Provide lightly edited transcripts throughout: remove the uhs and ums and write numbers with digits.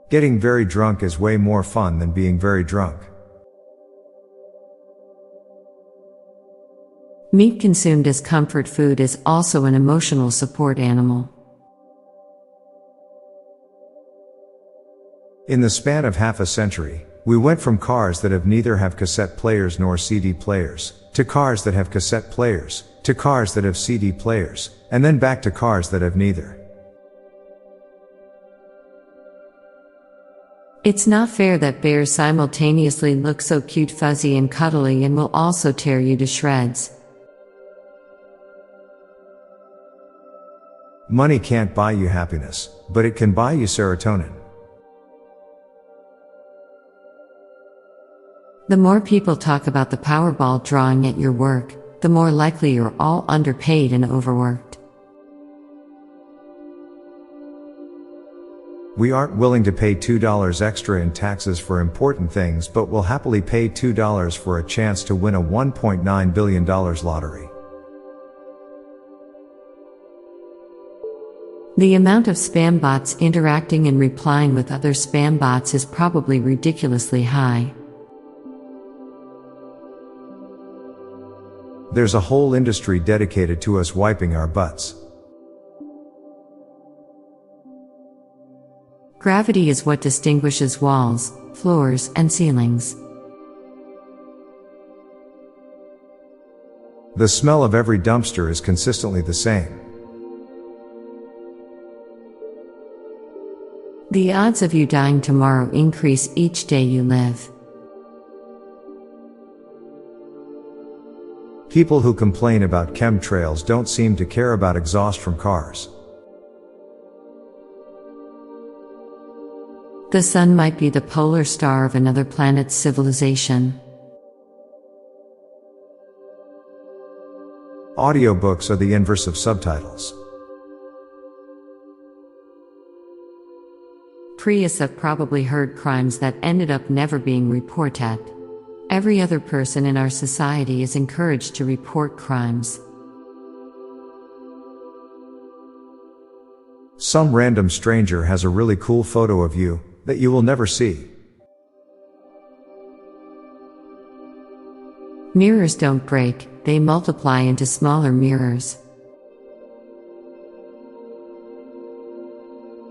Getting very drunk is way more fun than being very drunk. Meat consumed as comfort food is also an emotional support animal. In the span of half a century, we went from cars that have neither have cassette players nor CD players, to cars that have cassette players, to cars that have CD players, and then back to cars that have neither. It's not fair that bears simultaneously look so cute, fuzzy, and cuddly and will also tear you to shreds. Money can't buy you happiness, but it can buy you serotonin. The more people talk about the Powerball drawing at your work, the more likely you're all underpaid and overworked. We aren't willing to pay $2 extra in taxes for important things, but will happily pay $2 for a chance to win a $1.9 billion lottery. The amount of spam bots interacting and replying with other spam bots is probably ridiculously high. There's a whole industry dedicated to us wiping our butts. Gravity is what distinguishes walls, floors, and ceilings. The smell of every dumpster is consistently the same. The odds of you dying tomorrow increase each day you live. People who complain about chemtrails don't seem to care about exhaust from cars. The sun might be the polar star of another planet's civilization. Audiobooks are the inverse of subtitles. Prius have probably heard crimes that ended up never being reported. Every other person in our society is encouraged to report crimes. Some random stranger has a really cool photo of you that you will never see. Mirrors don't break, they multiply into smaller mirrors.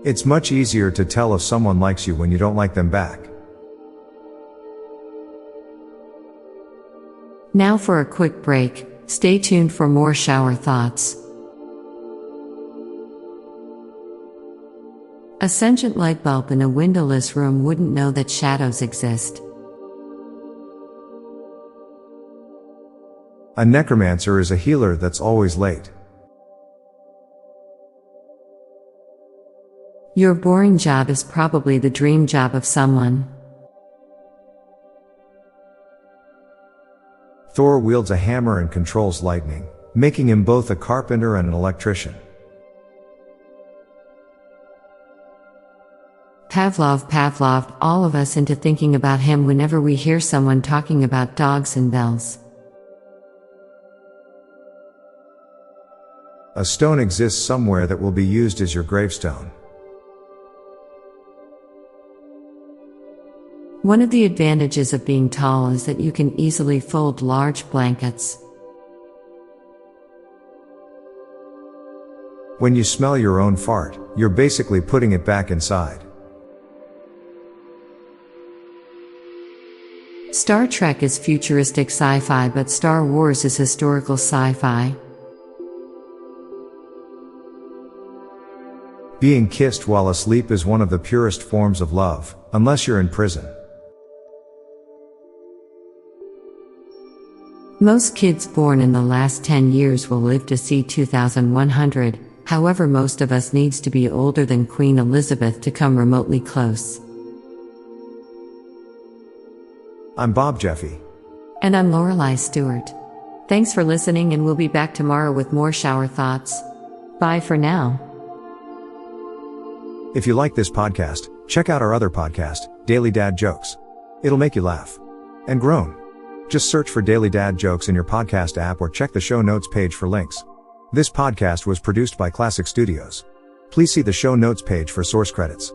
It's much easier to tell if someone likes you when you don't like them back. Now for a quick break, stay tuned for more shower thoughts. A sentient light bulb in a windowless room wouldn't know that shadows exist. A necromancer is a healer that's always late. Your boring job is probably the dream job of someone. Thor wields a hammer and controls lightning, making him both a carpenter and an electrician. Pavlov Pavloved all of us into thinking about him whenever we hear someone talking about dogs and bells. A stone exists somewhere that will be used as your gravestone. One of the advantages of being tall is that you can easily fold large blankets. When you smell your own fart, you're basically putting it back inside. Star Trek is futuristic sci-fi, but Star Wars is historical sci-fi. Being kissed while asleep is one of the purest forms of love, unless you're in prison. Most kids born in the last 10 years will live to see 2100, however most of us needs to be older than Queen Elizabeth to come remotely close. I'm Bob Jeffy. And I'm Lorelei Stewart. Thanks for listening, and we'll be back tomorrow with more shower thoughts. Bye for now. If you like this podcast, check out our other podcast, Daily Dad Jokes. It'll make you laugh and groan. Just search for Daily Dad Jokes in your podcast app or check the show notes page for links. This podcast was produced by Klassic Studios. Please see the show notes page for source credits.